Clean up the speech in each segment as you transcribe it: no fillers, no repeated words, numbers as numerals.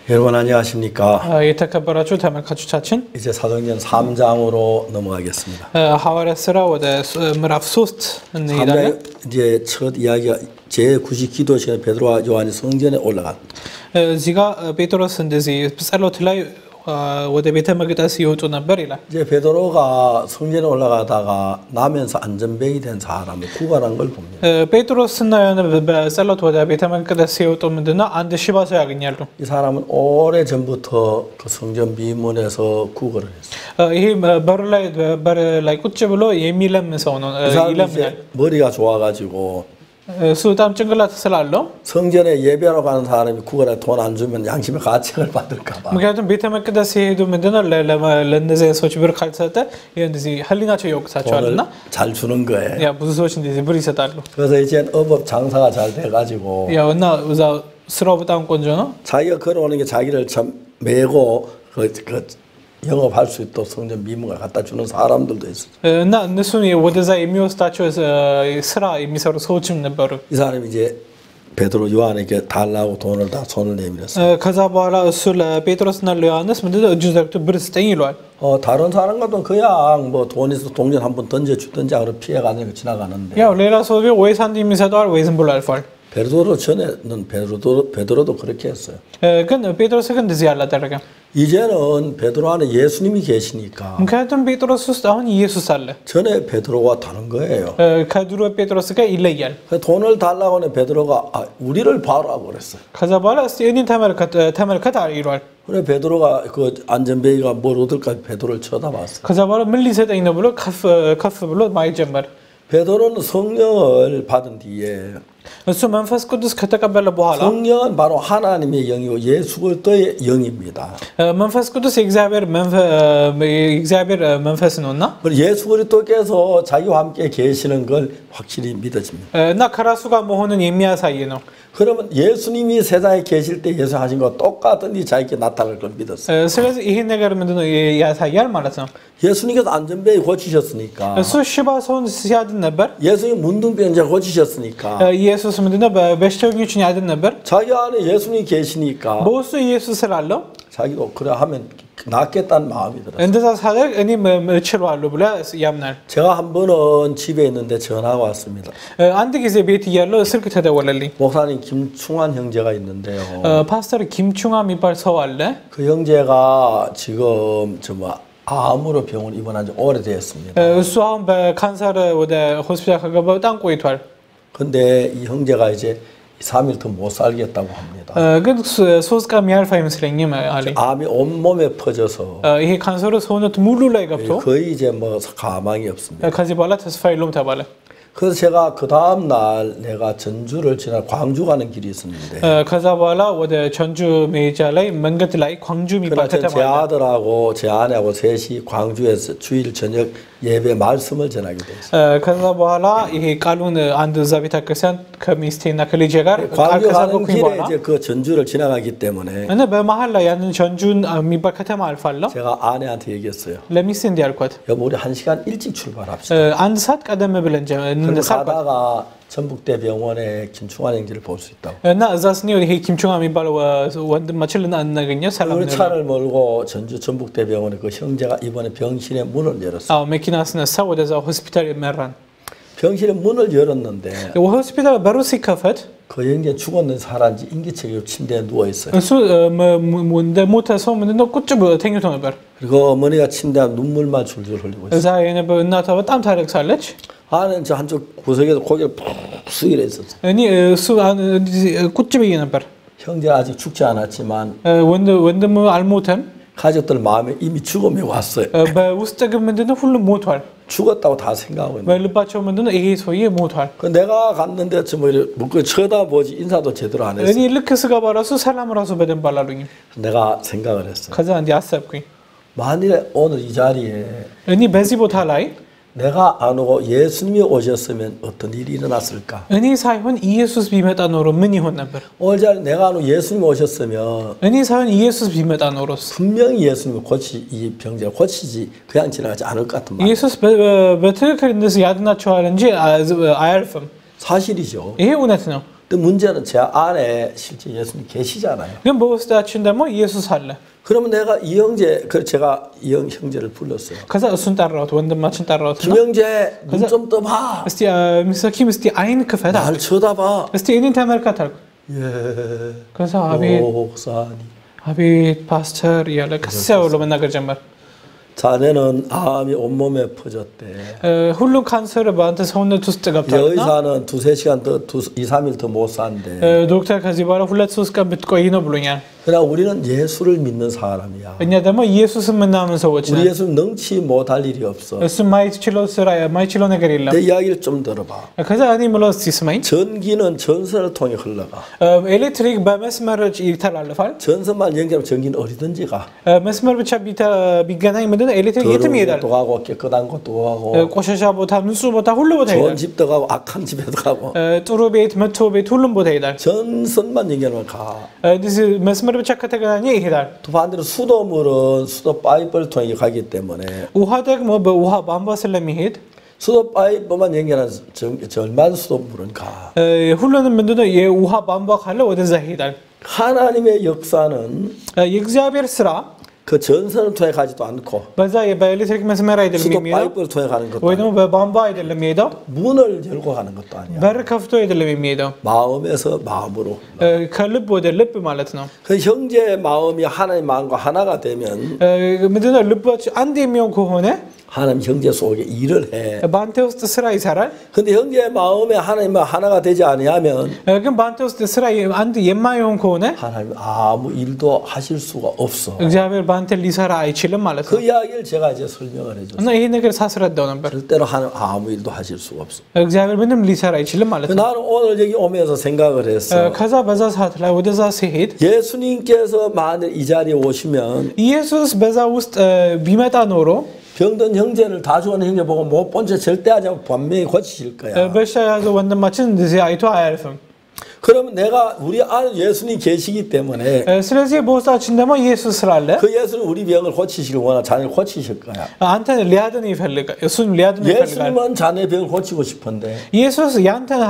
여러분 안녕하십니까? የተከበራችሁ ተመልካቾቻችን 이제 사도행전 3장으로 넘어가겠습니다. ሐዋርያት ሥራ ወደ ምዕራፍ 3 እንሄዳለን። 이제 첫 이야기가 제9시 기도 시간에 베드로와 요한이 성전에 올라간. እዚህ ጋር ጴጥሮስ እንደዚህ ጸሎት ላይ ወደ ቤተ መቅደስ ይወጡ ነበር ይላል። 이제 베드로가 성전에 올라가다가 나면서 안전병이 된 사람을 구걸한 걸 봅니다. ጴጥሮስና ዮሐንስ በጸሎት ወደ ቤተ መቅደስ ሲወጡ ምንድነው አንድ ሽባ ሰው ያገኛሉ። 이 사람은 오래 전부터 그 성전 비문에서 구걸을 했어요. ይሄ በር ላይ ቁጭ ብሎ የሚለምን ሰው ነው። ይለምናል። 머리가 좋아가지고 እሱ በጣም ጭንቅላት ስላለው 성전에 예배하러 가는 사람이 구걸에 돈 안 주면 양심의 가책을 받을까 봐. ምክንያቱም ቤተ መቅደስ ሲሄዱ ምንድነው ለነዚህ ሰዎች ብር ካልሰጠ እንደዚህ ህሊናቸው ይወቅሳቸዋልና 잘 주는 거예요. 야 ብዙ ሰዎች እንደዚህ ብር ይሰጣሉ። 그래서 이제 어법 장사가 잘 돼가지고. ያውና እዛ ስራው በጣም ቆንጆ ነው። 자기가 걸어오는 게 자기를 참 메고 영업할 수 있도록 성전 미문을 갖다 주는 사람들도 있어요. እና እነሱን ወደዛ የሚወስዳቸው ስራ የሚሰሩ ሰዎችም ነበሩ. 이 사람이 이제 베드로 요한에게 달라고 돈을 다 손을 내밀었어요. ከዛ በኋላ እሱ ለጴጥሮስና ለዮሐንስ ምንድነው እጁ ዘርግቶ ብር ስጠኝ ይሏል. 다른 사람 같은 그냥 뭐 돈 있어 동전 한번 던져 주든지 하고 피해가는 거 지나가는데. ያው ሌላ ሰው ቢሆን ወይ ሳንቲም ይሰጠዋል ወይ ዝም ብሎ ያልፋል. 베드로 전에는 베드로도 그렇게 했어요. ግን ጴጥሮስ ግን እንደዚህ አላደረገም. 이제는 베드로 안에 예수님이 계시니까. ምክንያቱም ጴጥሮስ ውስጥ አሁን ኢየሱስ አለ. 전에 베드로와 다른 거예요. ከድሮ ጴጥሮስ ጋር ይለያል. 돈을 달라고 하는 베드로가 우리를 봐라고 그랬어요. ከዛ በኋላ እስቲ እኔን ተመልከት ይሏል. 그래 베드로가 그 안전뱅이가 뭘 얻을까 베드로를 쳐다봤어요. ከዛ በኋላ ምን ሊሰጠኝ ነው ብሎ ከፍ ብሎ ማየት ጀመረ. 베드로는 성령을 받은 뒤에 እሱ መንፈስ ቅዱስ ከተቀበለ በኋላ 성령은 바로 하나님의 영이고 예수 그리스도의 영입니다. መንፈስ ቅዱስ የእግዚአብሔር መንፈስ ነውና 예수 그리스도께서 자기와 함께 계시는 걸 확실히 믿어집니다. እና ከራሱ ጋር መሆኑን የሚያሳይ ነው. 그러면 예수님이 세상에 계실 때 예수 하신 거 똑같은 이 자기께 나타날 걸 믿었어요. ስለዚህ ይሄ ነገር ምንድነው ያሳያል ማለት ነው. 예수님께서 안전병이 고치셨으니까. እሱ ሽባ ሰውን ሲያድን ነበር. 예수님 문둥병자 고치셨으니까. ኢየሱስ ምንድነው በሽተኞችን ያድን ነበር. 자기 안에 예수님이 계시니까. በውስጡ ኢየሱስ ስላለው 자기도 그래 하면 낫겠다는 마음이 들었어요. እንደዛ ሳደርግ እኔም እችላለሁ ብሎ ያምናል. 제가 한 번은 집에 있는데 전화가 왔습니다. አንድ ጊዜ ቤት እያለሁ ስልክ ተደወለልኝ. 목사님 김충환 형제가 있는데요. ፓስተር 김충환 የሚባል ሰው አለ. 그 형제가 지금 암으로 병원 입원한 지 오래됐습니다. እሱ አሁን በካንሰር ወደ ሆስፒታል ከገባ በጣም ቆይቷል. 근데 이 형제가 이제 3일 더 못 살겠다고 합니다. ግን 3 ቀን የሚያልፍ አይመስለኝም አለኝ. 암이 온몸에 퍼져서 ይሄ ካንሰሩ ሰውነት ሙሉ ላይ ገብቶ 거의 이제 뭐 가망이 없습니다. ከዚህ በኋላ ተስፋ የለውም ተባለ. 그래서 제가 그 다음 날 내가 전주를 지나 광주 가는 길이 있었는데 ከዛ በኋላ ወደ 전주 መሄጃ ላይ መንገድ ላይ 광주 የሚባል ከተማ 제 아들하고 제 아내하고 셋이 광주에서 주일 저녁 예배 말씀을 전하게 됐어요. ከዛ በኋላ ይሄ ቃሉን አንድ እዛ ቤተክርስቲያን ከሚስቴና ከልጄ ጋር 광주 가는 길에 이제 그 전주를 지나가기 때문에 እና በመሃል ላይ ያንን 전주ን የሚባል ከተማ አልፋለሁ. 제가 아내한테 얘기했어요. ለሚስቴ እንዲህ አልኳት. 여보 우리 1시간 일찍 출발합시다. አንድ ሰዓት ቀደም ብለን 가다가 전북대 병원에 김충환 형제를 볼 수 있다고. እና እዛ ስንሄድ ይሄ 김충환 የሚባለው ወንድማችን ልናገኘው ሰላም ነው. 차를 몰고 전주 전북대 병원에 그 형제가 이번에 병실의 문을 열었어요. መኪና አስነሳ ወደዛ ሆስፒታል መራን. 병실의 문을 열었는데 ሆስፒታል በሩ ሲከፈት 그 형제 죽었는 사람인지 인기척이 침대에 누워 있어요. እሱ እንደ ሞተ ሰው ምንድነው ቁጭ ብሎ ተኝቶ ነበር. 그리고 어머니가 침대에 눈물만 줄줄 흘리고 있어요. እዛ የነበረው እናቷ በጣም ታለቅሳለች. 아는 저 한쪽 구석에서 고개를 푹 숙이려 있었어요. እኔ እሱ ቁጭ ብዬ ነበር. 형제 아직 죽지 않았지만 ወንድሙ አልሞተም. 가족들 마음에 이미 죽음이 왔어요. በውስጥ ግን ምንድነው ሁሉም ሞቷል. 죽었다고 다 생각하고 있는. በልባቸው ምንድነው ይሄ ሰውዬ ሞቷል. 내가 갔는데 뭐 묻고 쳐다보지 인사도 제대로 안 했어요. እኔ ልክ ስገባ ራሱ ሰላም ራሱ በደንብ አላሉኝም. 내가 생각을 했어요. ከዛ እንዲህ አሰብኩኝ. 만일에 오늘 이 자리에 እኔ በዚህ ቦታ ላይ 내가 안 오고 예수님이 오셨으면 어떤 일이 일어났을까? እኔ ሳይሆን ኢየሱስ ቢመጣ ኖሮ ምን ይሆን ነበር? 오늘 자리에 내가 안 오고 예수님이 오셨으면 እኔ 사연 ኢየሱስ ቢመጣ ኖሮስ 분명히 예수님이 이 병자를 고치지 그냥 지나가지 않을 것 같은 말. ኢየሱስ በትክክል እንደዚህ ያድናቸዋል እንጂ አያልፍም. 사실이죠. ይሄ እውነት ነው። 근데 문제는 제 안에 실제 예수님 계시잖아요. ግን በውስጣችን ደግሞ ኢየሱስ አለ። 그러면 내가 이 형제, 제가 이 형제를 불렀어요. ከዛ እሱን ጠራሁት፣ ወንድማችን ጠራሁት። 김형제 눈 좀 떠봐. እስቲ ምስኪም እስቲ አይን ክፈት፣ 날 쳐다봐. እስቲ እኔን ተመልከት አልኩት። 예. ከዛ አቤት 목사님. አቤት ፓስተር እያለ ቀስ ብሎ መናገር ጀመር። 자네는 암이 온몸에 퍼졌대. ሁሉም ካንሰር በአንተ ሰውነት ውስጥ ገብቷልና 의사는 2-3시간 더 2-3일 더 못 산대. ዶክተር ከዚህ በኋላ 2-3 ቀን ብትቆይ ነው ብሎኛል። 그러나 우리는 예수를 믿는 사람이야. እኛ ደግሞ ኢየሱስን የምናምን ሰዎች 우리 ነን። 예수 능치 못할 일이 없어. እሱ ማይችለው ነገር የለም። 내 이야기를 좀 들어봐. ከዛ እኔ የምለው እስቲ ስማኝ። 전기는 전선을 통해 흘러가. ኤሌክትሪክ በመስመሮች ይተላለፋል። 전선만 연결하면 전기는 어디든지 가. መስመር ብቻ ቢገናኝ ምንድነው ኤሌክትሪክ የትም ይሄዳል። 또 가고 깨끗한 곳도 가고. ቆሻሻ ቦታ፣ ንጹህ ቦታ፣ ሁሉ ቦታ 좋은 ይሄዳል። 집도 가고 악한 집에도 가고. ጥሩ ቤት፣ መጥፎ ቤት፣ ሁሉም ቦታ ይሄዳል። 전선만 연결하면 가. መስመር ብቻ ከተገናኘ ይሄዳል። 또 반대로 수도물은 수도 파이프를 통해 가기 때문에 ውሃ ደግሞ በውሃ ቧንቧ ስለሚሄድ 수도 파이프만 연결한 절반 수도물은 가. ሁሉንም ምንድነው የውሃ ቧንቧ ካለ ወደዛ ይሄዳል። 하나님의 역사는 የእግዚአብሔር ስራ 그 전선을 통해 가지도 않고 በዛ በኤሌክትሪክ መስመር አይደለም 수도 የሚሄደው 파이프를 통해 가는 것도 ወይ ደግሞ በቧንቧ አይደለም የሚሄደው 문을 열고 가는 것도 아니야. በር ከፍቶ አይደለም የሚሄደው 마음에서 마음으로. ከልብ ወደ ልብ ማለት ነው። 그 형제의 마음이 하나님 마음과 하나가 되면 ምንድነው ልባችን አንድ የሚሆን ከሆነ 하나님 형제 속에 일을 해. በአንተ ውስጥ ስራ ይሰራል። 근데 형제의 마음에 하나님과 하나가 되지 아니하면 ግን በአንተ ውስጥ ስራ አንድ የማይሆን ከሆነ 하나님 아무 일도 하실 수가 없어. እግዚአብሔር በአንተ ሊሰራ አይችልም ማለት 그 ነው። 이야기를 제가 이제 설명을 해줬어요. እና ይሄ ነገር ሳስረዳው ነበር። 절대로 하나님 아무 일도 하실 수가 없어. እግዚአብሔር ምንም ሊሰራ አይችልም ማለት ነው። 나는 오늘 여기 오면서 생각을 했어. ከዛ በዛ ሰዓት ላይ ወደዛ ሲሄድ 예수님께서 만일 이 자리에 오시면 ኢየሱስ በዛ ውስጥ ቢመጣ ኖሮ 병든 형제를 다 죽은 형제 보고 못 본 채 절대 하지 않고 분명히 고치실 거야. በሽታ የያዘው ወንድማችን እንደዚህ አይቶ አያልፍም። 그러면 내가 우리 안에 예수님 계시기 때문에 ስለዚህ በውስጣችን ደግሞ ኢየሱስ ስላለ 그 예수는 우리 병을 고치시길 원하 자네를 고치실 거야. አንተ ሊያድን ይፈልጋል። እሱን ሊያድን ይፈልጋል። 예수님은 자네 병을 고치고 싶은데 ኢየሱስ ያንተን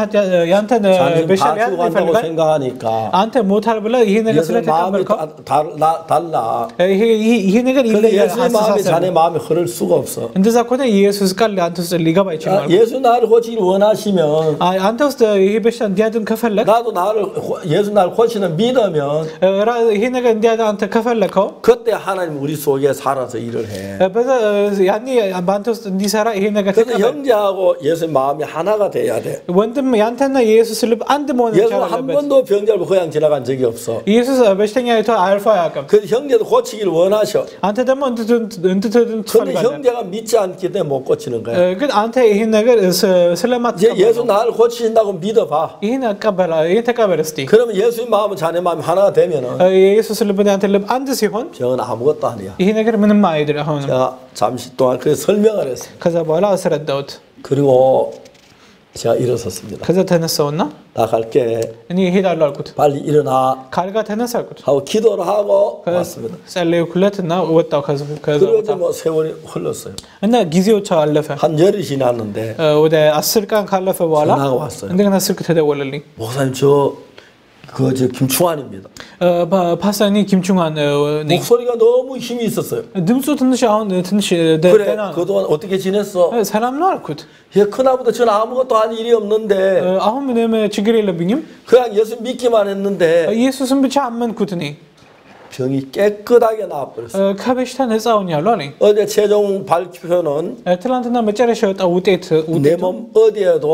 በሽታ ሊያድን 한다고 ይፈልጋል። 생각하니까 አንተ ሞታል ብለህ ይሄ ነገር 예수님 마음이 ስለተቀበልከው 달라. ይሄ ነገር 근데 ይለያል። 예수님 마음이 자네 마음에 흐를 수가 없어. እንደዛ ከሆነ ኢየሱስ ቃል አንተ ውስጥ ሊገባ ይችላል። 예수 나를 고치길 원하시면 አንተ ውስጥ ይሄ በሽታ እንዲያድን ከፈለክ 나도 나를 예수 나를 고치는 믿으면 ይሄ ነገር እንዲያድን አንተ ከፈለከው 그때 하나님 우리 속에 살아서 일을 해. በዛ ያኔ በአንተ ውስጥ እንዲሰራ ይሄ ነገር 그래서 ተቀበል። 형제하고 예수 마음이 하나가 돼야 돼. ወንድም ያንተና የኢየሱስ ልብ አንድ መሆን 예수 ይችላል 한 አለበት። 번도 병자를 그냥 지나간 적이 없어. ኢየሱስ በሽተኛ አይቶ አልፎ አያውቅም። 그 형제도 고치길 원하셔. አንተ ደግሞ እንድትድን 근데 ትፈልጋለህ። 형제가 믿지 않기 때문에 못 고치는 거야. ግን አንተ ይሄን ነገር ስለማትቀበል 예수 나를 고치신다고 믿어봐. ይሄን አቀበላ ይሄን ተቀበል እስቲ። 그러면 예수의 마음은 자네 마음이 하나가 되면은 የኢየሱስ ልብና ያንተ ልብ አንድ ሲሆን 병은 아무것도 아니야. ይሄ ነገር ምንም አይደለም። አሁን 제가 잠시 동안 그 설명을 했어요. ከዛ በኋላ አስረዳሁት። 그리고 제가 일어섰습니다. ከዛ ተነሳውና 나 갈게. እኔ እሄዳለሁ አልኩት። 빨리 일어나 ካልጋ ተነሳ አልኩት። 하고 기도를 하고 왔습니다. ጸለይኩለትና ወጣው ከዛ 그리고 이제 뭐 세월이 흘렀어요. እና ጊዜዎች አለፈ። 한 열이 지났는데 ወደ 10 ቀን ካለፈ በኋላ 전화가 왔어요. እንደገና ስልክ ተደወለልኝ። 목사님 저 김충환입니다. ፓስተርኒ 김충환 ነኝ። 목소리가 너무 힘이 있었어요. ድምፁ ትንሽ አሁን ትንሽ 그래 ደህና 그동안 어떻게 지냈어? ሰላም ነው 아ልኩት። 예, 그날부터 저는 아무것도 한 일이 없는데 አሁን ምንም ችግር የለብኝም። 그냥 예수 믿기만 했는데 ኢየሱስን ብቻ አመንኩት። እኔ 병이 깨끗하게 나와버렸어요. ከበሽታ ነፃ ሆኛለሁ አለኝ። 어제 최종 발표는 ትናንትና መጨረሻ የወጣው ውጤቱ 내 몸 어디에도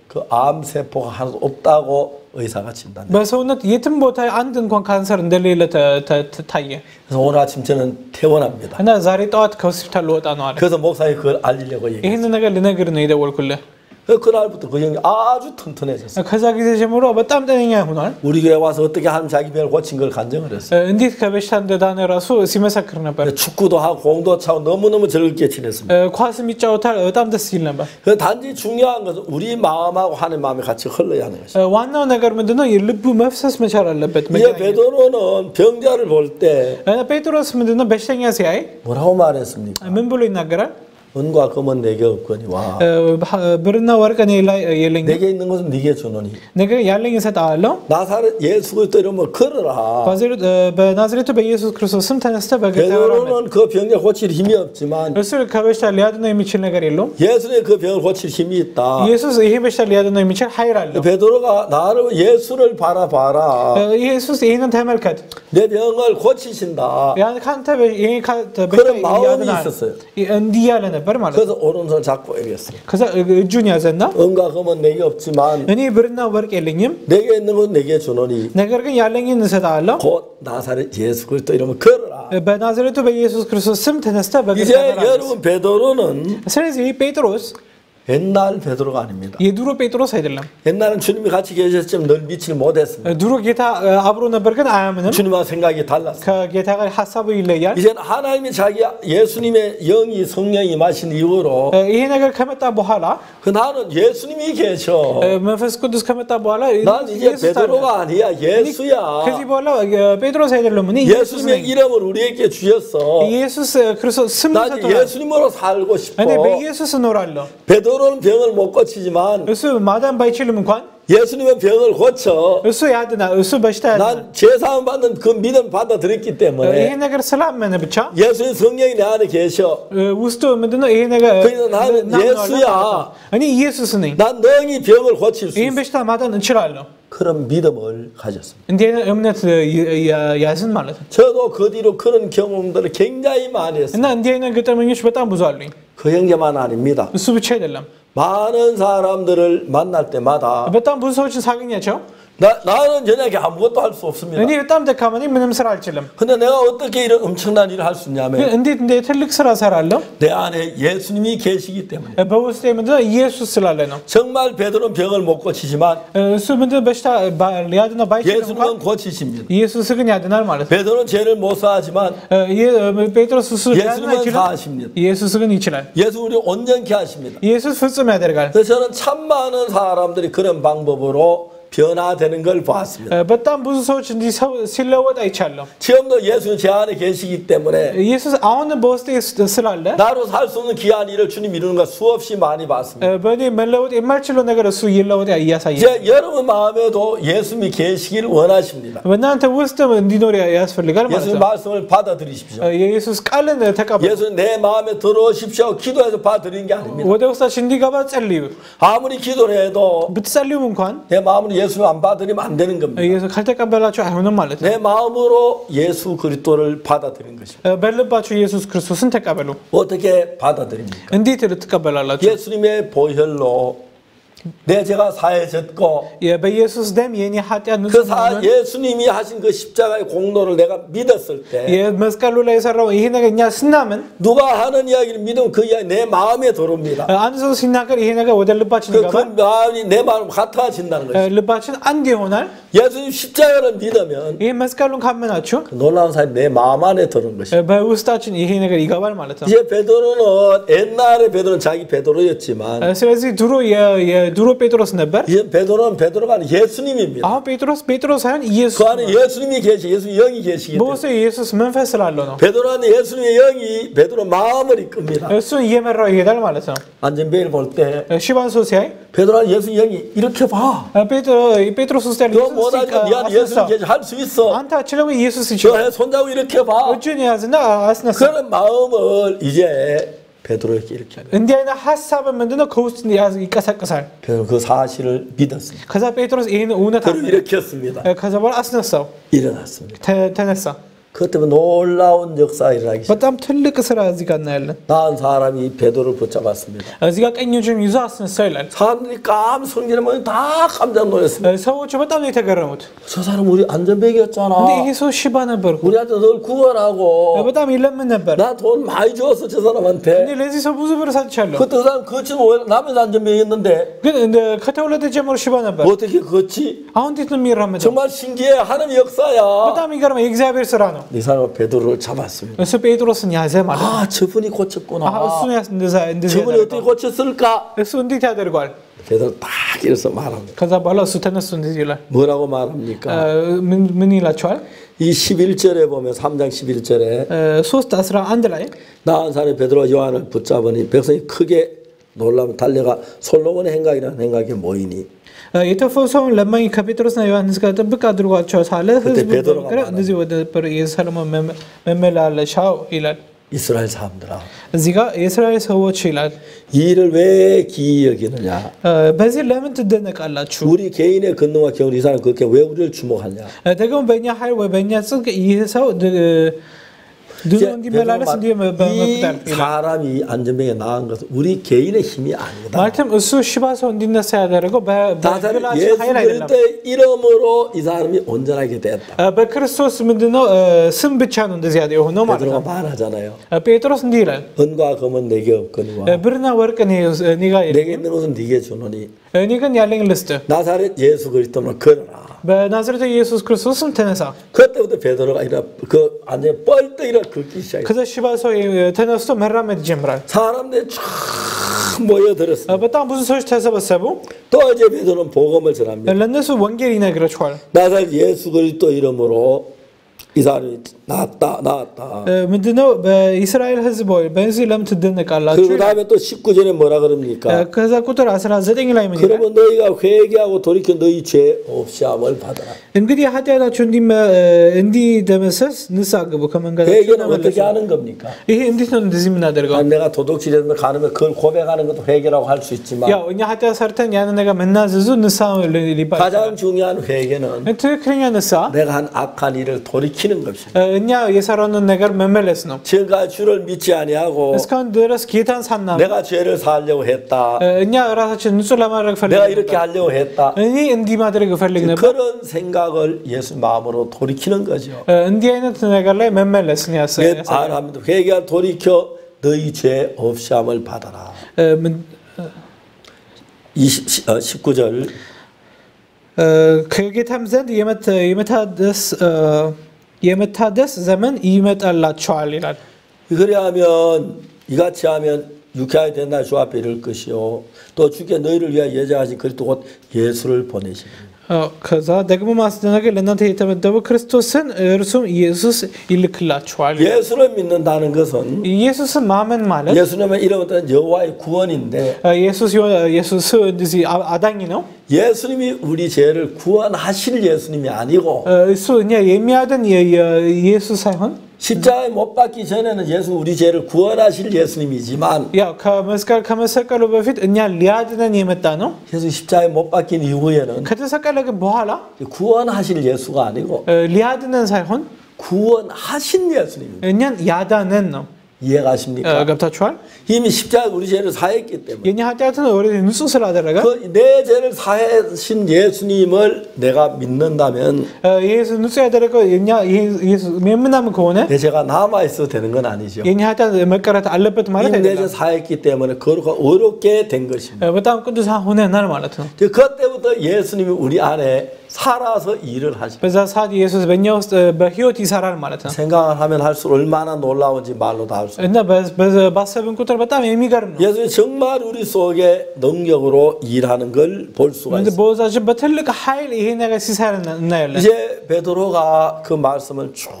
그 암세포가 하나도 없다고 의사가 진단해. በሰውነት የትም ቦታ አንድ እንኳን ካንሰር እንደሌለ ታየ። 그래서 오늘 아침 저는 퇴원합니다. እና ዛሬ ጠዋት ከሆስፒታል ልወጣ ነው አለ። 그래서 목사님 그걸 알리려고 얘기했어요. ይሄን ነገር ልነግር ነው የደወልኩልህ። 그날부터 그 형이 아주 튼튼해졌어요. ከዛ ጊዜ ጀምሮ በጣም ጤነኛ ሆኗል። 우리 교회 와서 어떻게 하면 자기 병을 고친 걸 간증을 했어요. እንዴት ከበሽታ እንደዳነ ራሱ ሲመሰክር ነበር። 축구도 하고 공도 차고 너무너무 즐겁게 지냈습니다. ኳስም ይጫወታል። በጣም ደስ ይል ነበር። 단지 중요한 것은 우리 마음하고 하나님 마음이 같이 흘러야 하는 것이죠. ዋናው ነገር ምንድነው? የልቡ መፍሰስ መቻል አለበት። 이제 베드로는 병자를 볼 때 ጴጥሮስ ምንድነው በሽተኛ ሲያይ 뭐라고 말했습니까? ምን ብሎ ይናገራል? 은과 금은 내게 없거니와 ብርና ወርቅ እኔ ላይ የለኝም፣ 내게 있는 것은 네게 주노니 ነገር ያለኝ እሰጥሃለሁ። 나사렛 예수 그리스도 이름으로 걸어라. በናዝሬቱ በኢየሱስ ክርስቶስ ስም ተነስተህ በጌታ 베드로는 그 병을 고칠 힘이 없지만 እሱ ከበሽታ ሊያድነው የሚችል ነገር የለውም። 예수는 그 병을 고칠 힘이 있다. ኢየሱስ ይሄ በሽታ ሊያድነው የሚችል ኃይል አለው። 베드로가 나를 예수를 바라봐라. ኢየሱስ ይሄንን ተመልከት፣ 내 병을 고치신다. ያን ካንተ ይሄ 그런 마음이 있었어요. እንዲህ ያለ ነበር ማለት ነው። 그래서 오른손을 잡고 얘기했어요. ከዛ እጁን ያዘና 은과 금은 내게 없지만 እኔ ብርና ወርቅ የለኝም፣ 내게 있는 건 내게 주노니 ነገር ግን ያለኝን እሰጥሃለሁ። 곧 나사렛 예수 그리스도 이름으로 걸어라. በናዝሬቱ በኢየሱስ ክርስቶስ ስም ተነስተህ በጌታ 이제 여러분 베드로는 ስለዚህ ጴጥሮስ 옛날 베드로가 아닙니다. የድሮ ጴጥሮስ አይደለም። 옛날은 주님이 같이 계셨지만 늘 믿지 못했습니다. ድሮ ጌታ አብሮ ነበር ግን አያምንም። 주님과 생각이 달랐어요. ከጌታ ጋር ሐሳቡ ይለያል። 이제는 하나님이 자기 예수님의 영이 성령이 마신 이후로 ይሄ ነገር ከመጣ በኋላ 나는 예수님이 계셔. መንፈስ ቅዱስ ከመጣ በኋላ 난 이제 베드로가 아니야. 예수야. ከዚህ በኋላ ጴጥሮስ አይደለም፣ እኔ ኢየሱስ 예수님의 ነኝ። 이름을 우리에게 주셨어. ኢየሱስ ክርስቶስ ስም 난 ሰጥቶናል። 예수님으로 살고 싶어. እኔ በኢየሱስ እኖራለሁ። 베드로는 병을 못 고치지만 እሱ ማዳን ባይችልም እንኳን 예수님은 병을 고쳐. እሱ ያድናል። እሱ በሽታ ያድናል። 난 제사함 받는 그 믿음 받아들였기 ይሄ 때문에 ነገር ስላመነ ብቻ 예수님 성령이 내 안에 계셔. ውስጡ ምንድነው ይሄ ነገር 그래서 나는 예수야. እኔ ኢየሱስ ነኝ። 난 너희 병을 고칠 수 ይሄን 있어. በሽታ ማዳን እችላለሁ። 그런 믿음을 가졌습니다. እንዲህ አይነት እምነት ያዝን ማለት ነው። 저도 그 뒤로 그런 경험들을 굉장히 많이 했어요. እና እንዲህ አይነት ገጠመኞች በጣም ብዙ አሉኝ። 그 형제만 아닙니다. እሱ ብቻ አይደለም። 많은 사람들을 만날 때마다 በጣም ብዙ ሰዎችን ሳገኛቸው 나는 저녁에 아무것도 할 수 없습니다. እኔ በጣም ደካማ ነኝ፣ ምንም ስራ 아ልችልም። 근데 내가 어떻게 이런 엄청난 일을 할 수 있냐면 እንዴት እንደ ትልቅ ስራ እሰራለሁ? 내 안에 예수님이 계시기 때문에. በውስጤ ምንድነው ኢየሱስ ስላለ ነው። 정말 베드로는 병을 못 고치지만 እሱ ምንድነው በሽታ ሊያድነው ባይችልም እንኳን 예수님은 고치십니다. ኢየሱስ ግን ያድናል ማለት ነው። 베드로는 죄를 못 사하지만 ጴጥሮስ እሱ ሊያድን 예수님은 አይችልም፣ 사하십니다. ኢየሱስ ግን ይችላል። 예수 우리 온전케 하십니다. ኢየሱስ ፍጹም ያደርጋል። 그래서 저는 참 많은 사람들이 그런 방법으로 변화되는 걸 보았습니다. በጣም ብዙ ሰዎች እንዲህ ሲለወጥ አይቻለሁ። 지금도 예수는 제 안에 계시기 때문에 ኢየሱስ አሁን በውስጤ ስላለ 나로 살 수 없는 귀한 일을 주님 이루는 걸 수없이 많이 봤습니다. በእኔ መለወጥ የማልችለው ነገር እሱ ይለወጥ እያሳየ 이제 여러분 마음에도 예수님이 계시길 원하십니다. በእናንተ ውስጥ እንዲኖር ያስፈልጋል ማለት 예수님 ነው። 말씀을 받아들이십시오. የኢየሱስ ቃልን ተቀበሉ። 예수는 내 마음에 들어오십시오. 기도해서 받아들이는 게 아닙니다. ወደ ውስጣችን እንዲገባ ጸልዩ። 아무리 기도를 해도 ብትጸልዩም እንኳን 내 마음으로 예수를 안 받아들이면 안 되는 겁니다. ኢየሱስ ካልተቀበላችሁ አይሆንም ማለት ነው። 내 마음으로 예수 그리스도를 받아들이는 것입니다. በልባችሁ ኢየሱስ ክርስቶስን ተቀበሉ። 어떻게 받아들입니까? እንዴት ልትቀበላላችሁ? 예수님의 보혈로 내 죄가 사해졌고 በኢየሱስ ደም የኔ ኃጢአት 그 ንጹህ ነው። 예수님이 하신 그 십자가의 공로를 내가 믿었을 때 መስቀሉ ላይ የሰራው ይሄ ነገር እኛ ስናምን 누가 하는 이야기를 믿으면 그 이야기 내 마음에 들어옵니다. አንድ ሰው ሲናገር ይሄ ነገር ወደ ልባችን 그 ይገባል። 마음이 내 마음 같아진다는 거죠. ልባችን አንድ ይሆናል። 예수님 십자가를 믿으면 ይሄ መስቀሉን ካመናችሁ 그 놀라운 사실이 내 마음 안에 들어오는 것이죠. በውስጣችን ይሄ ነገር ይገባል ማለት ነው። 이제 베드로는 옛날에 베드로는 자기 베드로였지만 ስለዚህ ድሮ ጴጥሮስ ነበር። 이제 베드로는 베드로가 아니라 예수님입니다. አሁን ጴጥሮስ ሳይሆን ኢየሱስ 그 안에 예수님이 계시, 예수님 영이 계시기 때문에 በውስጡ ኢየሱስ መንፈስ ስላለው ነው። 베드로 안에 예수님의 영이 베드로 마음을 이끕니다. እሱን እየመራው ይሄዳል ማለት ነው። 안전벨 볼 때 ሽባን ሰው ሲያይ 베드로 안에 예수님 영이 이렇게 봐. ጴጥሮስ ውስጥ ያለው 너 못하지 네 안에 예수님 계시 할 수 있어. አንተ አችለው ኢየሱስ 저 ይችላል። 손잡고 이렇게 봐. እጁን ያዝና አስነሳ። 그런 마음을 이제 베드로에게 이렇게 합니다. እንዲህ አይነት ሀሳብ ምንድነው ከውስጥ ይቀሰቅሳል። 베드로 그 사실을 믿었습니다. ከዛ ጴጥሮስ ይሄን እውነት 그를 일으켰습니다. ከዛ በኋላ አስነሳው፣ 일어났습니다. ተነሳ። 그것 때문에 놀라운 역사가 일어나기 시작합니다. በጣም ትልቅ ስራ እዚህ ጋር እናያለን። 나은 사람이 베드로를 붙잡았습니다. እዚህ ጋር ቀኝ እጁን ይዞ አስነሳው ይላል። 사람들이 성질을 보니 다 깜짝 놀랐습니다. ሰዎቹ በጣም ነው የተገረሙት። 저 사람 우리 안전뱅이였잖아. እንዴ ይሄ ሰው ሽባ ነበር፣ 우리한테 널 구원하고 በጣም ይለምን ነበር። 나 돈 많이 줬어 저 사람한테. እንዴ ለዚህ ሰው ብዙ ብር ሰጥቻለሁ። 그때 그 사람 거치면 남의 안전뱅이였는데 ግን ከተወለደ ጀምሮ ሽባ ነበር። 어떻게 거치? አሁን እንዴት ነው የሚራመደው? 정말 신기해. 하나님의 역사야. በጣም ይገርማል። የእግዚአብሔር ስራ ነው። ነው። 이 사람은 베드로를 잡았습니다. እሱ ጴጥሮስን ያዘ ማለት ነው። 아, 저분이 고쳤구나. እሱ እንደዚህ 저분이 어떻게 고쳤을까? እሱ እንዴት ያደርገዋል? 베드로 딱 일어서 말합니다. ከዛ በኋላ እሱ ተነስቶ እንደዚህ ይላል። 뭐라고 말합니까? ምን ይላቸዋል? 이 11절에 보면 3장 11절에 3:11 ላይ 나은 사람이 베드로와 요한을 붙잡으니 백성이 크게 놀라면 달려가 솔로몬의 행각이라는 행각에 모이니 የተፈወሰውን ለማኝ ከጴጥሮስና ዮሐንስ ጋር ጥብቅ አድርጓቸው ሳለ ህዝቡ 베드로가 እንደዚህ ወደ የሰሎሞን መመላለሻው ይላል። 이스라엘 사람들아 እዚህ ጋር የእስራኤል ሰዎች ይላል 이 일을 왜 기이 여기느냐 በዚህ ለምን ትደነቃላችሁ? 우리 개인의 근능과 경험 이 사람 그렇게 왜 우리를 주목하냐 ደግሞ በእኛ ኃይል ወይ በእኛ ጽድቅ ይህ ሰው ድኖ እንዲመላለስ በመቁጠር 이 사람이 안전병에 나은 것은 우리 개인의 힘이 아니다. ማለትም እሱ ሽባ ሰው እንዲነሳ ያደረገው በግላችን 예수 ኃይል አይደለም። 그리스도의 이름으로 이 사람이 온전하게 됐다. በክርስቶስ ምንድነው ስም ብቻ ነው እንደዚህ የሆነው ማለት 베드로가 ነው። 말하잖아요. ጴጥሮስ እንዲህ ይላል 은과 금은 내게 없거니와 ብርና ወርቅ እኔ ጋር 내게 있는 것은 네게 주노니 እኔ ግን ያለኝ ልስጥ 나사렛 예수 그리스도로 걸어라. በናዝሬቱ ኢየሱስ ክርስቶስም ተነሳ። 그때부터 베드로가 그 안에 뻘떡 일어 걷기 시작했어요. ከዛ ሽባ ሰው ተነስቶ መራመድ ይጀምራል። 사람들이 쫙 모여들었어요. በጣም ብዙ ሰዎች ተሰበሰቡ። 또 이제 베드로는 복음을 전합니다. ለነሱ ወንጌል ይነግራቸዋል። 나사렛 예수 그리스도 이름으로 이 사람이 나왔다. ምንድነው በእስራኤል ሕዝብ ሆይ በዚህ ለምን ትደነቃላችሁ? 그 다음에 또 19절에 뭐라 그럽니까? ከዛ ቁጥር 19 ላይ ምን ይላል? 그러면 너희가 회개하고 돌이켜 너희 죄 없이함을 받아라. እንግዲህ ኃጢአታችሁ እንዲደመሰስ ንስሐ ግቡ ከመንገዳችሁ 회개는 ተመለሱ። 어떻게 하는 겁니까? ይሄ እንዴት ነው እንደዚህ የምናደርገው? 내가 도둑질해서 가는데 그걸 고백하는 것도 회개라고 할 수 있지만 ያው እኛ ኃጢአት ሰርተን ያንን ነገር መናዘዙ ንስሐ ሊባል 가장 중요한 회개는 ትክክለኛ ንስሐ 내가 한 악한 일을 돌이키는 것입니다. እኛ የሰራነውን ነገር መመለስ ነው። 지금까지 주를 믿지 아니하고 እስካሁን ድረስ ጌታን ሳናምን 내가 죄를 살려고 했다. እኛ ራሳችን ንጹህ ለማድረግ ፈልገን 내가 이렇게 하려고 했다. እኔ እንዲህ ማድረግ እፈልግ ነበር። 그런 생각을 예수 마음으로 돌이키는 거죠. እንዲህ አይነት ነገር ላይ መመለስ ነው 말합니다. 회개하 돌이켜 너희 죄 없이함을 받아라. 19절 ከጌታም ዘንድ የመታደስ ዘመን ይመጣላቸዋል ይላል። 그리하면 이같이 하면 유쾌하게 된 날 주 앞에 이를 것이요 또 주께 너희를 위하여 예정하신 그리스도 곧 예수를 보내시리니 ከዛ ደግሞ ማስደነቅ ለእናንተ የተመደበው ክርስቶስን እርሱም ኢየሱስ ይልክላችኋል። 예수를 믿는다는 것은 ኢየሱስን ማመን ማለት 예수님의 이름은 여호와의 구원인데 ኢየሱስ እንደዚህ አዳኝ ነው። 예수님이 우리 죄를 구원하실 예수님이 아니고 እሱ እኛ የሚያድን ኢየሱስ ሳይሆን 십자가에 못 박기 전에는 예수 우리 죄를 구원하실 예수님이지만 ያው ከመሰቀሉ በፊት እኛ ሊያድነን የመጣ ነው። 예수 십자가에 못 박힌 이후에는 ከተሰቀለ ግን በኋላ 구원하실 예수가 아니고 ሊያድነን ሳይሆን 구원하신 예수님입니다. እኛን ያዳነን ነው። 이해가십니까? ገብታችኋል? 이미 십자가 우리 죄를 사했기 때문에 የኛ ኃጢአትን ኦሬዲ ንጹህ ስላደረገ 내 죄를 사하신 예수님을 내가 믿는다면 ኢየሱስ ንጹህ ያደረገው የኛ ኢየሱስ የምናምን ከሆነ 내 죄가 남아 있어도 되는 건 아니죠. የኛ ኃጢአት መቀረት አለበት ማለት 이미 내 죄 አይደለም። 사했기 때문에 거룩하고 어렵게 된 것입니다. በጣም ቅዱሳን ሆነናል ማለት ነው። 그때부터 예수님이 우리 안에 살아서 일을 하십니다. በዛ ሰዓት ኢየሱስ በእኛ ውስጥ በህይወት ይሰራል ማለት ነው። 생각을 하면 할수록 얼마나 놀라운지 말로 다 할 수 없어요. እና ባሰብን ቁጥር በጣም የሚገርም ነው። 예수님이 정말 우리 속에 능력으로 일하는 걸 볼 수가 있어요. በውዛችን በትልቅ ኃይል ይሄ ነገር ሲሰራ እናያለን። 이제 베드로가 그 말씀을 쭉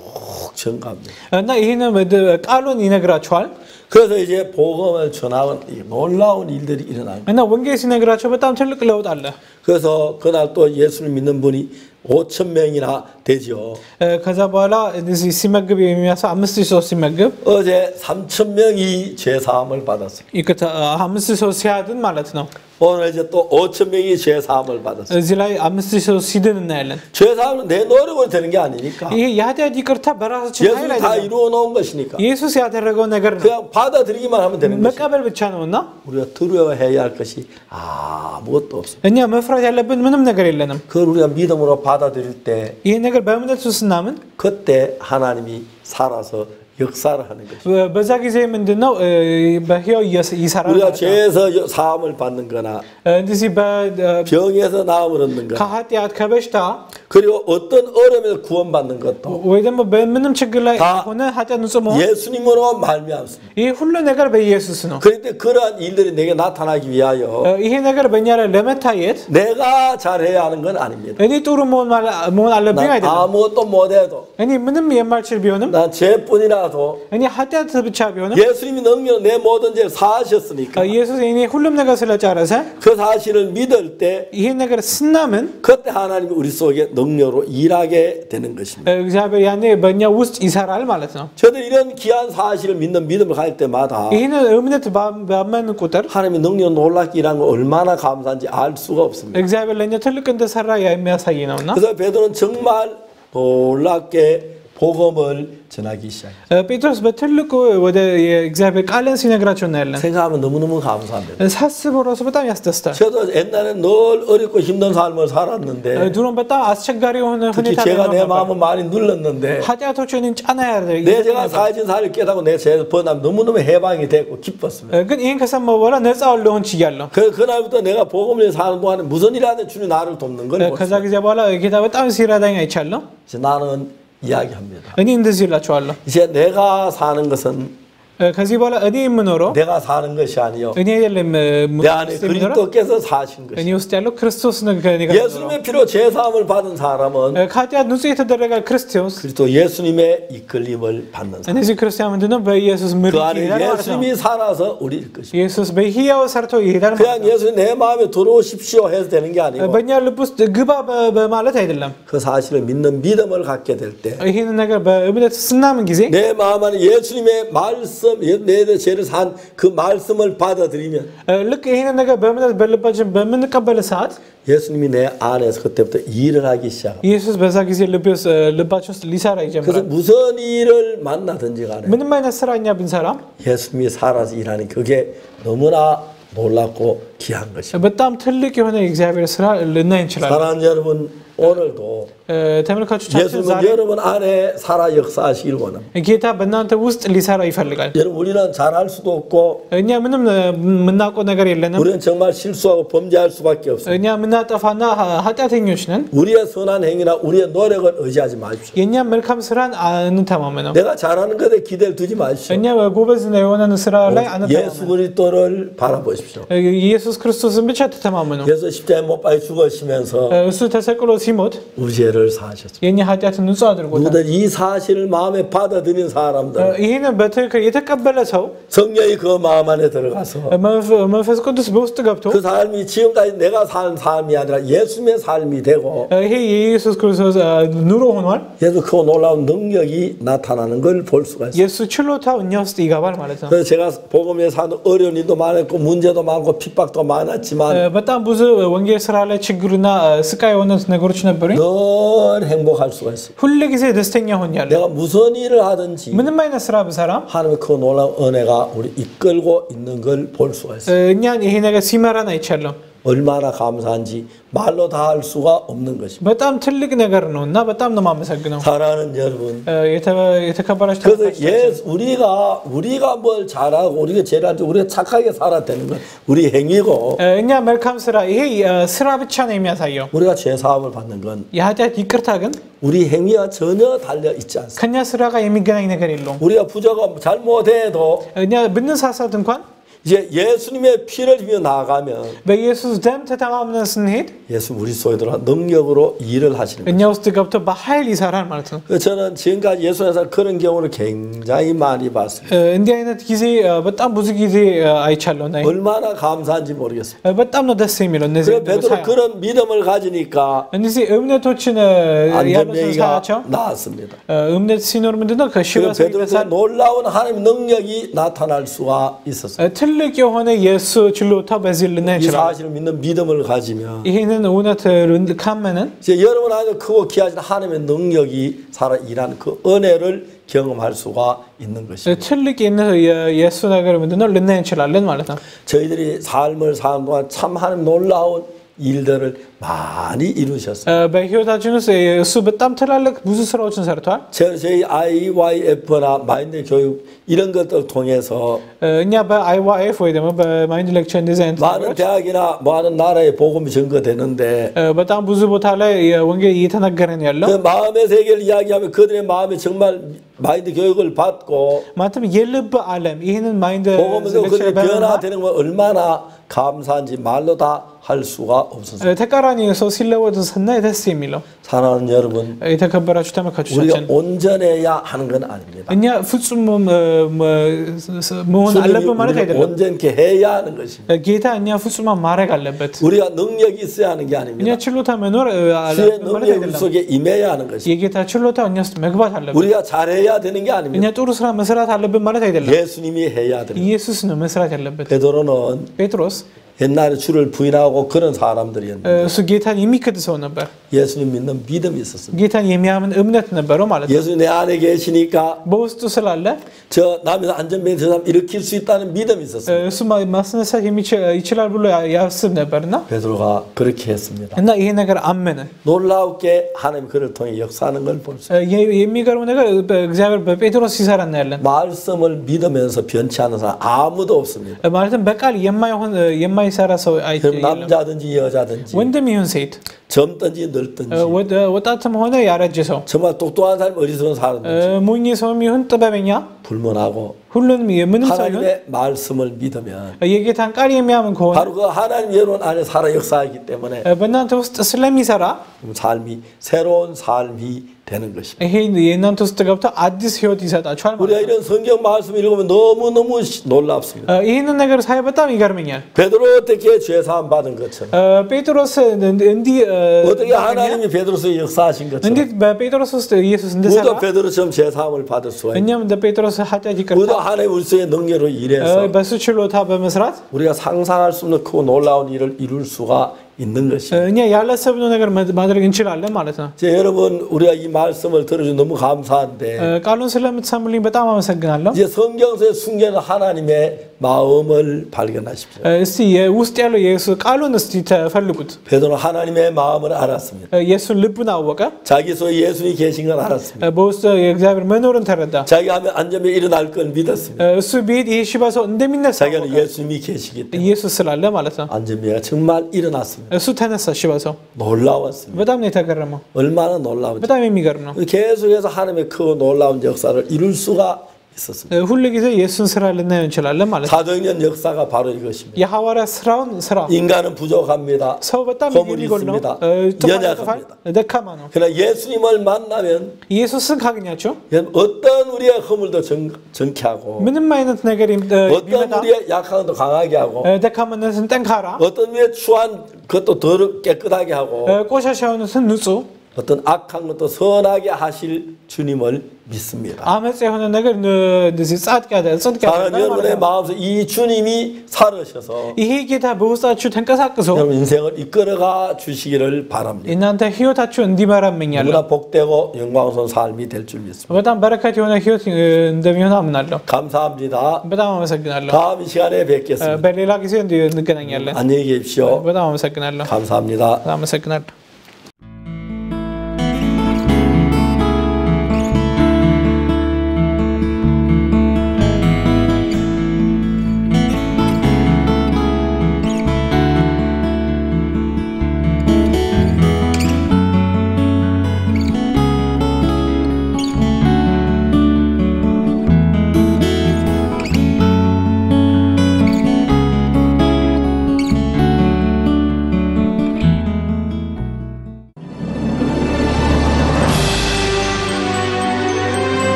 전가합니다. እና ይሄንን ቃሉን ይነግራቸዋል። 그래서 이제 복음을 전하는 놀라운 일들이 일어나요. እና ወንጌል ሲነግራቸው በጣም ትልቅ ለውጥ አለ። 그래서 그날 또 예수를 믿는 분이 5,000명이나 되죠. ከዛ በኋላ እዚህ ሲመግብ የሚያሳው 5000 ሰው ሲመግብ 어제 3,000명이 죄 사함을 받았어요. ይከታ 5000 ሰው ሲያድን ማለት ነው። 오늘 이제 또 5,000명이 죄 사함을 받았어요. እዚህ ላይ 5000 ሰው ሲድን እናያለን። 죄 사함은 내 노력으로 되는 게 아니니까. ይሄ የኃጢአት ይቅርታ በራሳችን ኃይል 예수 다 አይደለም። 이루어 놓은 것이니까. ኢየሱስ ያደረገው ነገር ነው። 그냥 받아들이기만 하면 되는 거죠. መቀበል ብቻ ነውና 우리가 두려워해야 할 것이 아무것도 없어요. እኛ መፍራት ያለብን ምንም ነገር የለንም። 그걸 우리가 믿음으로 받아들일 때 ይሄ ነገር በእምነት ስናምን 그때 하나님이 살아서 역사를 하는 것입니다. በዛ ጊዜ ምንድነው በሕያው ይሰራል 우리가 ማለት ነው። 죄에서 사함을 받는 거나 እንደዚህ 병에서 나음을 얻는 거 ከኃጢአት ከበሽታ 그리고 어떤 어려움에서 구원받는 것도 ወይ ደግሞ በምንም ችግር ላይ ሆነ ኃጢአት ንጹህ መሆን 예수님으로 말미암습니다. ይህ ሁሉ ነገር በኢየሱስ ነው። 그런데 그러한 일들이 내게 나타나기 위하여 ይሄ ነገር በእኛ ላይ ለመታየት 내가 잘해야 하는 건 아닙니다. እኔ ጥሩ መሆን አለብኝ 난 አይደለም። 아무것도 못해도 እኔ ምንም የማልችል ቢሆንም 난 죄뿐이라도 እኔ ኃጢአት ብቻ ቢሆንም 예수님이 능력 내 모든 죄를 사하셨으니까 ኢየሱስ እኔ ሁሉም ነገር ስለጨረሰ 그 사실을 믿을 때 ይሄ ነገር ስናምን 그때 하나님이 우리 속에 능력으로 일하게 되는 것입니다. እግዚአብሔር ያኔ በእኛ ውስጥ ይሰራል ማለት ነው። 저도 이런 귀한 사실을 믿는 믿음을 가질 때마다 ይህን እምነት ባመን ቁጥር 하나님이 능력 놀랍게 일한 거 얼마나 감사한지 알 수가 없습니다. እግዚአብሔር ለእኛ ትልቅ እንደሰራ የሚያሳይ ነውና 그래서 베드로는 정말 놀랍게 복음을 전하기 시작해요. ጴጥሮስ በትልቁ ወደ የእግዚአብሔር ቃልን ሲነግራቸው እናያለን። 생각하면 너무너무 감사합니다. ሳስበው ራሱ በጣም ያስደስታል። 저도 옛날에 늘 어렵고 힘든 삶을 살았는데 ድሮም በጣም አስቸጋሪ የሆነ 특히 ሁኔታ 제가 내 ነበር። 마음을 많이 눌렀는데 ኃጢአቶችን ጫና 내 제가 사해진 사를 깨닫고 내 죄에서 벗어나면 너무너무 해방이 되고 기뻤습니다. ግን ይህን ከሰማሁ በኋላ ነፃ ልሆን ችያለሁ። 그날부터 내가 복음을 사는 동안에 무슨 일 하든 주님 나를 돕는 걸 ከዛ 보았어요. ጊዜ በኋላ ጌታ በጣም ሲረዳኝ አይቻለሁ። 나는 이야기합니다. እኔ እንደዚህ እላቸዋለሁ። 이제 내가 사는 것은 ከዚህ በኋላ እኔ የምኖረው 내가 사는 것이 አ니요 እኔ አይደለም 내 안에 그리스도께서 사신 እኔ 것이 ውስጥ ያለው ክርስቶስ ነው ከኔ ጋር የሚኖረው። 예수님의 피로 제사함을 받은 사람은 ከኃጢአት ንጹህ የተደረገ ክርስቶስ 그리스도 예수님의 이끌림을 받는 사람 እነዚህ ክርስቲያን ምንድነው በኢየሱስ 그 ምሪት 안에 ይሄዳል ማለት ነው። 예수님이 살아서 우리일 것입니다. ኢየሱስ በሕያው ሰርቶ ይሄዳል ማለት 그냥 ነው። 예수님 내 마음에 들어오십시오 해서 되는 게 아니고 በእኛ ልብ ውስጥ ግባ በማለት አይደለም። 그 사실을 믿는 믿음을 갖게 될 때 내 ይህንን ነገር በእምነት ስናምን ጊዜ 마음 안에 예수님의 말씀 내 죄를 산 그 말씀을 받아들이면 ልክ ይህንን ነገር በእምነት በልባችን በምንቀበል ሰዓት 예수님이 내 안에서 그때부터 일을 하기 시작합니다. ኢየሱስ በዛ ጊዜ ልባችን ውስጥ ሊሰራ 그래서 ይጀምራል። 무슨 일을 만나든지 간에 ምንም አይነት ስራ እኛ ብንሰራ 예수님이 살아서 일하는 그게 너무나 놀랍고 귀한 것입니다. በጣም ትልቅ የሆነ የእግዚአብሔር ስራ ልናይ እንችላለን። 사랑하는 여러분 오늘도 ተመልካቾቻችን 예수님은 ዛሬ 여러분 안에 살아 역사하시길 원합니다. ጌታ በእናንተ ውስጥ ሊሰራ ይፈልጋል። 여러분 우리는 잘할 수도 없고 እኛ ምንም የምናውቀው ነገር የለንም። 우리는 정말 실수하고 범죄할 수밖에 없습니다. እኛ የምናጠፋና ኃጢአተኞች ነን። 우리의 선한 행위나 우리의 노력을 의지하지 마십시오. የእኛ መልካም ስራን አንተማመነው። 내가 잘하는 것에 기대를 두지 마십시오. እኛ ጎበዝ የሆነን ስራ ላይ 예수 አንተማመነው። 그리스도를 바라보십시오. ኢየሱስ ክርስቶስን ብቻ ተተማመኑ። 예수 십자가에 못 박혀 죽으시면서 እሱ ተሰቅሎ ሲሞት 우리 죄를 사하셨습니다. የኛ ኃጢአትን ንጹህ አድርጎታል። 누구든 이 사실을 마음에 받아들인 사람들 ይህን በትክክል የተቀበለ ሰው 성령이 그 마음 안에 들어가서 መንፈስ ቅዱስ በውስጥ ገብቶ 그 삶이 지금까지 내가 산 삶이 아니라 예수님의 삶이 되고 ይሄ የኢየሱስ ክርስቶስ ኑሮ ሆኗል። 예수 그 놀라운 능력이 나타나는 걸 볼 수가 있어요. የእሱ ችሎታው እኛ ውስጥ ይገባል ማለት ነው። 그래서 제가 복음에 사는 어려운 일도 많았고 문제도 많고 핍박도 많았지만 በጣም ብዙ ወንጌል ስራ ላይ ችግርና ስቃይ የሆነ ነገሮች ነበሩኝ። 늘 행복할 수가 있어요. ሁሉ ጊዜ ደስተኛ ሆኛለሁ። 내가 무슨 일을 하든지 ምንም አይነት ስራ ብሰራ 하나님의 그 놀라운 은혜가 우리 이끌고 있는 걸 볼 수가 있어요. እኛን ይሄ ነገር ሲመራን አይቻለሁ። 얼마나 감사한지 말로 다 할 수가 없는 것입니다. በጣም ትልቅ ነገር ነውና በጣም ነው የማመሰግነው። 사랑하는 여러분. የተከበራችሁ 그래서 우리가 뭘 잘하고 우리가 제일 하지 우리가 착하게 살아야 되는 건 우리 행위고 እኛ መልካም ስራ ይሄ ስራ ብቻ ነው የሚያሳየው። 우리가 죄 사함을 받는 건 የኃጢአት ይቅርታ ግን 우리 행위와 전혀 달려 있지 않습니다. ከኛ ስራ ጋር የሚገናኝ ነገር የለውም። 우리가 부족하고 잘못해도 እኛ ብንሳሳት እንኳን 이제 예수님의 피를 비며 나아가면 በኢየሱስ ደም ተተማምነን ስንሄድ 예수 우리 속에 들어가 능력으로 일을 하시는 እኛ 거예요. ውስጥ ገብቶ በኃይል ይሰራል ማለት ነው። 저는 지금까지 예수님께서 그런 경우를 굉장히 많이 봤습니다. እንዲህ አይነት ጊዜ በጣም ብዙ ጊዜ አይቻለሁ እና 얼마나 감사한지 모르겠습니다. በጣም ነው ደስ የሚለው እነዚህ 그래서 베드로 그런 믿음을 가지니까 እነዚህ እምነቶችን ያሉትን ሳያቸው 안전뱅이가 나왔습니다. እምነት ሲኖር ምንድነው ከሽባ 그래서 베드로에게 놀라운 하나님 능력이 나타날 수가 있었어요. ትልቅ የሆነ የእሱ ችሎታ በዚህ ልናይ 이 እንችላለን። 사실을 믿는 믿음을 가지면 ይህንን እውነት ካመንን 이제 여러분 안에 크고 귀하신 하나님의 능력이 살아 일하는 그 은혜를 경험할 수가 있는 것입니다. ትልቅ የእሱ ነገር ምንድነው ልናይ እንችላለን ማለት ነው። 저희들이 삶을 사는 동안 참 하나님 놀라운 일들을 많이 이루셨어요. በህይወታችን ውስጥ እሱ በጣም ትላልቅ ብዙ 스ራዎችን ሰርቷል። 저희 IYF나 마인드 교육 이런 것들 통해서 እኛ በአይዋኤፍ ወይ ደግሞ በማይንድ ሌክቸር እንደዚህ አይነት 많은 대학이나 많은 나라에 복음이 전거되는데 በጣም ብዙ ቦታ ላይ ወንጌል እየተነገረን ያለው 그 마음의 세계를 이야기하면 그들의 마음이 정말 마인드 교육을 받고 ማለትም የልብ ዓለም ይህንን ማይንድ 복음에서 그들의 변화되는 건 얼마나 감사한지 말로 다 할 수가 없었어요. ተቃራኒ ሰው ሲለወጥ ስናይ ደስ የሚለው 사랑하는 여러분, የተከበራችሁ ተመልካቾቻችን 우리가 온전해야 하는 건 아닙니다. እኛ ፍጹም መሆን አለብን ማለት አይደለም። 온전케 해야 하는 것입니다. ጌታ እኛ ፍጹማን ማድረግ አለበት። 우리가 능력이 있어야 하는 게 እኛ 아닙니다. ችሎታ መኖር 주의 አለበት ማለት 능력이 우리 አይደለም። 속에 임해야 하는 것입니다. የጌታ ችሎታ እኛ ውስጥ መግባት አለበት። 우리가 잘해야 되는 게 እኛ 아닙니다. ጥሩ ስራ መስራት አለብን ማለት አይደለም። 예수님이 해야 됩니다. ኢየሱስ ነው መስራት ያለበት። 베드로는 ጴጥሮስ 옛날에 주를 부인하고 그런 사람들이었는데 እሱ ጌታን የሚክድ ሰው ነበር። 예수님 믿는 믿음이 있었습니다. ጌታን የሚያምን እምነት ነበረው ማለት ነው። 예수님 내 안에 계시니까 በውስጡ ስላለ 저 남에서 안전병 저 사람 일으킬 수 있다는 믿음이 있었습니다. እሱ ማስነሳት ይችላል ብሎ ያስብ ነበርና 베드로가 그렇게 했습니다. እና ይሄ ነገር አመነ። 놀라우게 하나님 그를 통해 역사하는 걸 볼 수 있습니다. የሚገርመው ነገር እግዚአብሔር በጴጥሮስ ሲሰራ እናያለን። 말씀을 믿으면서 변치 않는 사람 아무도 없습니다. ማለትም በቃል የማይሰራ ሰው 그럼 አይደለም። 남자든지 여자든지 ወንድም ይሁን ሴት 젊든지 늙든지 ወጣትም ሆነ ያረጀ ሰው 정말 똑똑한 사람 어리석은 사람든지 ሞኝ ሰውም ይሁን ጥበበኛ 불문하고 ሁሉንም ምንም ሰው ይሁን 하나님의 말씀을 믿으면 የጌታን ቃል የሚያምን ከሆነ 바로 그 하나님 여러분 안에 살아 역사하기 때문에 በእናንተ ውስጥ ስለሚሰራ 삶이 새로운 삶이 되는 것입니다. ይሄ የእናንተ ውስጥ ገብቶ አዲስ ህይወት ይሰጣችኋል ማለት 우리가 이런 성경 말씀 읽으면 너무너무 놀랍습니다. ነው። ይህንን ነገር ሳይ በጣም ይገርመኛል። 베드로 어떻게 죄사함 받은 것처럼 ጴጥሮስ እንዲህ 어떻게 하나님이 베드로스의 역사하신 것처럼 እንዴት በጴጥሮስ ውስጥ ኢየሱስ 우리도 እንደሰራ 베드로처럼 죄사함을 받을 수가 있고 እኛም እንደ ጴጥሮስ ኃጢአት ይቅርታ 우리도 하나님 우리의 능력으로 일해서 በሱ ችሎታ በመስራት 우리가 상상할 수 없는 크고 놀라운 일을 이룰 수가 있는 것입니다. እኛ ያላሰብነው ነገር ማድረግ እንችላለን ማለት ነው። 여러분 우리가 이 말씀을 들어주셔서 너무 감사한데 ቃሉን ስለምትሰሙልኝ በጣም አመሰግናለሁ። 이제 성경서에 숨겨진 하나님의 마음을 발견하십시오. እስቲ ውስጥ ያለው የኢየሱስ ቃሉን እስቲ ተፈልጉት። 베드로는 하나님의 마음을 알았습니다. የኢየሱስን ልቡን አወቀ። 자기 속에 예수님이 계신 걸 알았습니다. በውስጡ የእግዚአብሔር መኖርን ተረዳ። 자기가 하면 안전에 일어날 걸 믿었습니다. እሱ ቤት ይሄ ሽባ ሰው እንደሚነሳ 자기는 예수님이 계시기 때문에 ኢየሱስ ስላለ ማለት ነው። 안전비가 정말 일어났습니다. እሱ ተነሳ ሽባ ሰው። 놀라웠습니다. በጣም ነው የተገረመው። 얼마나 놀라운지. በጣም የሚገርም ነው። 계속해서 하나님의 크고 놀라운 역사를 이룰 수가 있었습니다. ሁሉ ጊዜ የኢየሱስን ስራ ልናየው እንችላለን ማለት ነው። 사도행전 역사가 바로 이것입니다. የሐዋርያ ስራውን ስራ 인간은 부족합니다. ሰው በጣም 허물이 የሚጎል ነው። 있습니다. 연약합니다. ደካማ ነው። 그러나 예수님을 만나면 ኢየሱስን ካገኛቸው 어떤 우리의 허물도 정케하고 ምንም አይነት ነገር 어떤 ቢመጣ 우리의 약한 것도 강하게 하고 ደካማነትን ጠንካራ 어떤 우리의 추한 것도 더 깨끗하게 하고 ቆሻሻ የሆኑትን ንጹህ 어떤 악한 것도 선하게 하실 주님을 믿습니다. አመጽ የሆነ ነገር እንደዚህ ጽድቅ 나는 여러분의 마음에서 이 주님이 살으셔서 ይሄ ጌታ በውስጣችሁ ተንቀሳቅሶ 여러분 인생을 이끌어가 주시기를 바랍니다. እናንተ ህይወታችሁ እንዲመራ እመኛለሁ። 너무나 복되고 영광스러운 삶이 될 줄 믿습니다. በጣም በረከት የሆነ ህይወት እንደሚሆን አምናለሁ። 감사합니다. በጣም አመሰግናለሁ። 다음 시간에 뵙겠습니다. በሌላ ጊዜ እንገናኛለን። 안녕히 계십시오. በጣም አመሰግናለሁ። 감사합니다. በጣም አመሰግናለሁ።